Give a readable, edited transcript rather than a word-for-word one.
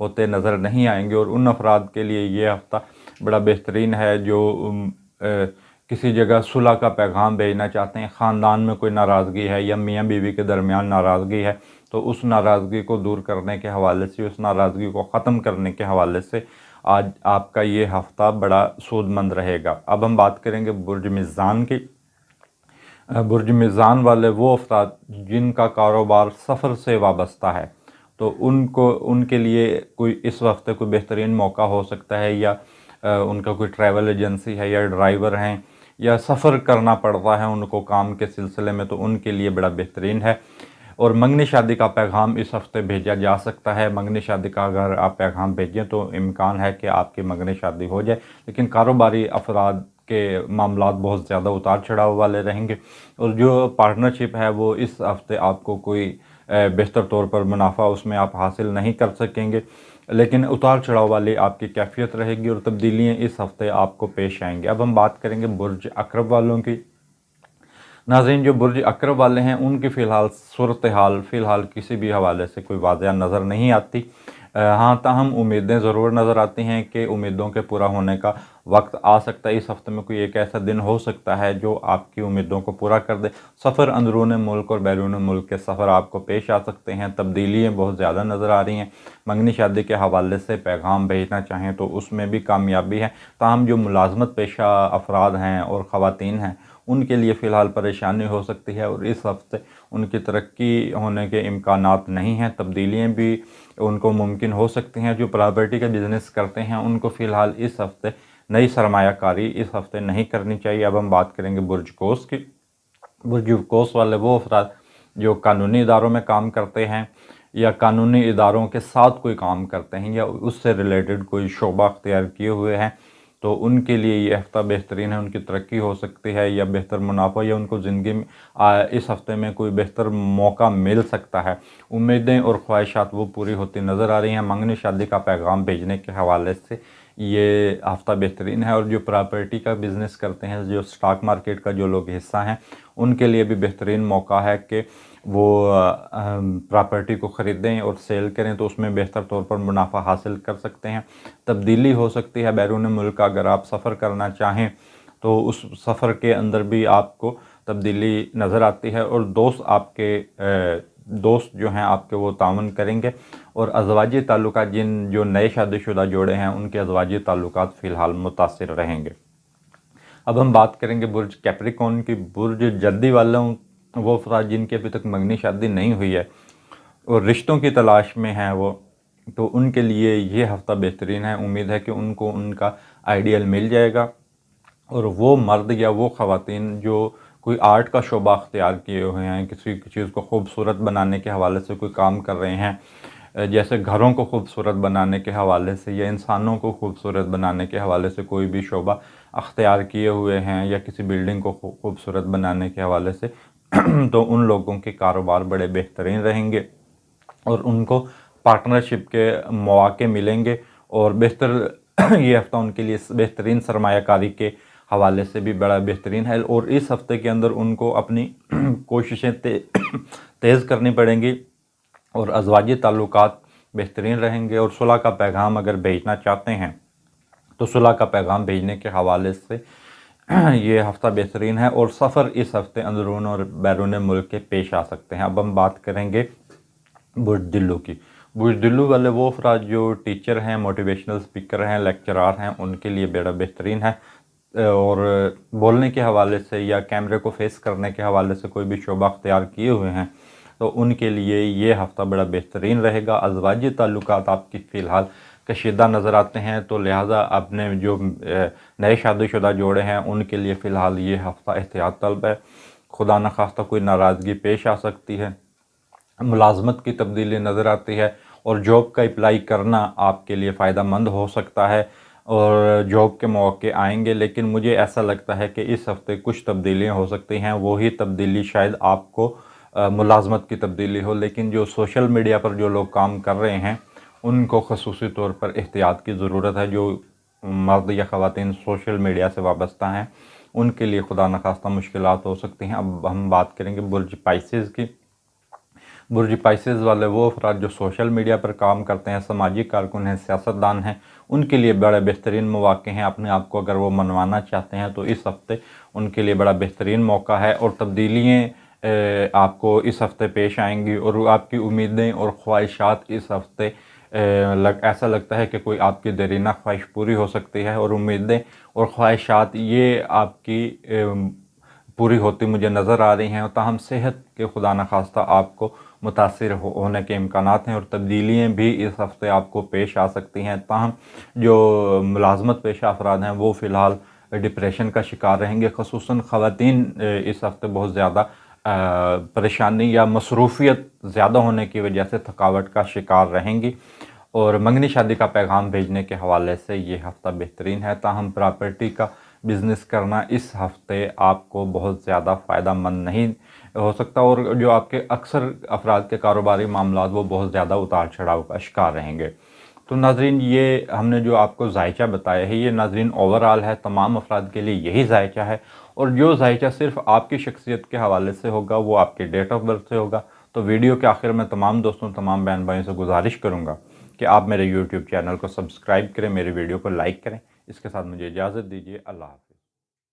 ہوتے نظر نہیں آئیں گے، اور ان افراد کے لیے یہ ہفتہ بڑا بہترین ہے جو کسی جگہ صلح کا پیغام بھیجنا چاہتے ہیں، خاندان میں کوئی ناراضگی ہے یا میاں بیوی کے درمیان ناراضگی ہے تو اس ناراضگی کو دور کرنے کے حوالے سے، اس ناراضگی کو ختم کرنے کے حوالے سے آج آپ کا یہ ہفتہ بڑا سود مند رہے گا۔ اب ہم بات کریں گے برج میزان کی۔ برج میزان والے وہ افراد جن کا کاروبار سفر سے وابستہ ہے تو ان کے لیے کوئی اس ہفتے کوئی بہترین موقع ہو سکتا ہے، یا ان کا کوئی ٹریول ایجنسی ہے یا ڈرائیور ہیں یا سفر کرنا پڑتا ہے ان کو کام کے سلسلے میں، تو ان کے لیے بڑا بہترین ہے۔ اور منگنی شادی کا پیغام اس ہفتے بھیجا جا سکتا ہے۔ منگنی شادی کا اگر آپ پیغام بھیجیں تو امکان ہے کہ آپ کی منگنی شادی ہو جائے، لیکن کاروباری افراد کے معاملات بہت زیادہ اتار چڑھاؤ والے رہیں گے، اور جو پارٹنرشپ ہے وہ اس ہفتے آپ کو کوئی بہتر طور پر منافع اس میں آپ حاصل نہیں کر سکیں گے، لیکن اتار چڑھاؤ والی آپ کی کیفیت رہے گی اور تبدیلیاں اس ہفتے آپ کو پیش آئیں گے۔ اب ہم بات کریں گے برج عقرب والوں کی۔ ناظرین، جو برج عقرب والے ہیں ان کی فی الحال صورتحال کسی بھی حوالے سے کوئی واضح نظر نہیں آتی، ہاں تاہم امیدیں ضرور نظر آتی ہیں کہ امیدوں کے پورا ہونے کا وقت آ سکتا ہے۔ اس ہفتے میں کوئی ایک ایسا دن ہو سکتا ہے جو آپ کی امیدوں کو پورا کر دے۔ سفر اندرون ملک اور بیرون ملک کے سفر آپ کو پیش آ سکتے ہیں، تبدیلیاں بہت زیادہ نظر آ رہی ہیں۔ منگنی شادی کے حوالے سے پیغام بھیجنا چاہیں تو اس میں بھی کامیابی ہے، تاہم جو ملازمت پیشہ افراد ہیں اور خواتین ہیں ان کے لیے فی الحال پریشانی ہو سکتی ہے، اور اس ہفتے ان کی ترقی ہونے کے امکانات نہیں ہیں۔ تبدیلیاں بھی ان کو ممکن ہو سکتی ہیں۔ جو پراپرٹی کا بزنس کرتے ہیں ان کو فی الحال اس ہفتے نئی سرمایہ کاری اس ہفتے نہیں کرنی چاہیے۔ اب ہم بات کریں گے برج قوس کی۔ برج قوس والے وہ افراد جو قانونی اداروں میں کام کرتے ہیں یا قانونی اداروں کے ساتھ کوئی کام کرتے ہیں یا اس سے ریلیٹڈ کوئی شعبہ اختیار کیے ہوئے ہیں تو ان کے لیے یہ ہفتہ بہترین ہے، ان کی ترقی ہو سکتی ہے یا بہتر منافع یا ان کو زندگی میں اس ہفتے میں کوئی بہتر موقع مل سکتا ہے۔ امیدیں اور خواہشات وہ پوری ہوتی نظر آ رہی ہیں۔ منگنی شادی کا پیغام بھیجنے کے حوالے سے یہ ہفتہ بہترین ہے، اور جو پراپرٹی کا بزنس کرتے ہیں، جو سٹاک مارکیٹ کا جو لوگ حصہ ہیں ان کے لیے بھی بہترین موقع ہے کہ وہ پراپرٹی کو خریدیں اور سیل کریں تو اس میں بہتر طور پر منافع حاصل کر سکتے ہیں۔ تبدیلی ہو سکتی ہے بیرون ملک، اگر آپ سفر کرنا چاہیں تو اس سفر کے اندر بھی آپ کو تبدیلی نظر آتی ہے، اور دوست جو ہیں آپ کے وہ تعاون کریں گے، اور ازواجی تعلقات جو نئے شادی شدہ جوڑے ہیں ان کے ازواجی تعلقات فی الحال متاثر رہیں گے۔ اب ہم بات کریں گے برج کیپریکون کی۔ برج جدی والوں وہ افراد جن کی ابھی تک منگنی شادی نہیں ہوئی ہے اور رشتوں کی تلاش میں ہیں وہ، تو ان کے لیے یہ ہفتہ بہترین ہے۔ امید ہے کہ ان کو ان کا آئیڈیل مل جائے گا، اور وہ مرد یا وہ خواتین جو کوئی آرٹ کا شعبہ اختیار کیے ہوئے ہیں، کسی چیز کو خوبصورت بنانے کے حوالے سے کوئی کام کر رہے ہیں، جیسے گھروں کو خوبصورت بنانے کے حوالے سے یا انسانوں کو خوبصورت بنانے کے حوالے سے کوئی بھی شعبہ اختیار کیے ہوئے ہیں، یا کسی بلڈنگ کو خوبصورت بنانے کے حوالے سے تو ان لوگوں کے کاروبار بڑے بہترین رہیں گے، اور ان کو پارٹنرشپ کے مواقع ملیں گے، اور یہ ہفتہ ان کے لیے بہترین سرمایہ کاری کے حوالے سے بھی بڑا بہترین ہے، اور اس ہفتے کے اندر ان کو اپنی کوششیں تیز کرنی پڑیں گی، اور ازواجی تعلقات بہترین رہیں گے۔ اور صلح کا پیغام اگر بھیجنا چاہتے ہیں تو صلح کا پیغام بھیجنے کے حوالے سے یہ ہفتہ بہترین ہے، اور سفر اس ہفتے اندرون اور بیرون ملک کے پیش آ سکتے ہیں۔ اب ہم بات کریں گے برج دلو کی۔ برج دلو والے وہ افراد جو ٹیچر ہیں، موٹیویشنل اسپیکر ہیں، لیکچرار ہیں، ان کے لیے بڑا بہترین ہے، اور بولنے کے حوالے سے یا کیمرے کو فیس کرنے کے حوالے سے کوئی بھی شعبہ اختیار کیے ہوئے ہیں تو ان کے لیے یہ ہفتہ بڑا بہترین رہے گا۔ ازواجی تعلقات آپ کی فی الحال کشیدہ نظر آتے ہیں، تو لہٰذا اپنے جو نئے شادی شدہ جوڑے ہیں ان کے لیے فی الحال یہ ہفتہ احتیاط طلب ہے۔ خدا نخواستہ کوئی ناراضگی پیش آ سکتی ہے، ملازمت کی تبدیلی نظر آتی ہے، اور جاب کا اپلائی کرنا آپ کے لیے فائدہ مند ہو سکتا ہے، اور جاب کے مواقع آئیں گے، لیکن مجھے ایسا لگتا ہے کہ اس ہفتے کچھ تبدیلیاں ہو سکتی ہیں۔ وہی تبدیلی شاید آپ کو ملازمت کی تبدیلی ہو، لیکن جو سوشل میڈیا پر جو لوگ کام کر رہے ہیں ان کو خصوصی طور پر احتیاط کی ضرورت ہے۔ جو مرد یا خواتین سوشل میڈیا سے وابستہ ہیں ان کے لیے خدا نخواستہ مشکلات ہو سکتی ہیں۔ اب ہم بات کریں گے برج پائسز کی۔ برج پائسز والے وہ افراد جو سوشل میڈیا پر کام کرتے ہیں، سماجی کارکن ہیں، سیاستدان ہیں، ان کے لیے بڑے بہترین مواقع ہیں۔ اپنے آپ کو اگر وہ منوانا چاہتے ہیں تو اس ہفتے ان کے لیے بڑا بہترین موقع ہے، اور تبدیلیاں آپ کو اس ہفتے پیش آئیں گی، اور آپ کی امیدیں اور خواہشات اس ہفتے ایسا لگتا ہے کہ کوئی آپ کی دیرینہ خواہش پوری ہو سکتی ہے، اور امیدیں اور خواہشات یہ آپ کی پوری ہوتی مجھے نظر آ رہی ہیں، اور تاہم صحت کے خدا نخواستہ آپ کو متاثر ہونے کے امکانات ہیں، اور تبدیلیاں بھی اس ہفتے آپ کو پیش آ سکتی ہیں۔ تاہم جو ملازمت پیشہ افراد ہیں وہ فی الحال ڈپریشن کا شکار رہیں گے، خصوصاً خواتین اس ہفتے بہت زیادہ پریشانی یا مصروفیت زیادہ ہونے کی وجہ سے تھکاوٹ کا شکار رہیں گی، اور منگنی شادی کا پیغام بھیجنے کے حوالے سے یہ ہفتہ بہترین ہے۔ تاہم پراپرٹی کا بزنس کرنا اس ہفتے آپ کو بہت زیادہ فائدہ مند نہیں ہو سکتا، اور جو آپ کے اکثر افراد کے کاروباری معاملات وہ بہت زیادہ اتار چڑھاؤ کا شکار رہیں گے۔ تو ناظرین، یہ ہم نے جو آپ کو ذائچہ بتایا ہے، یہ ناظرین اوورآل ہے، تمام افراد کے لیے یہی ذائچہ ہے، اور جو ذائچہ صرف آپ کی شخصیت کے حوالے سے ہوگا وہ آپ کے ڈیٹ آف برتھ سے ہوگا۔ تو ویڈیو کے آخر میں تمام دوستوں، تمام بہن بھائیوں سے گزارش کروں گا کہ آپ میرے یوٹیوب چینل کو سبسکرائب کریں، میری ویڈیو کو لائک کریں۔ اس کے ساتھ مجھے اجازت دیجیے، اللہ حافظ۔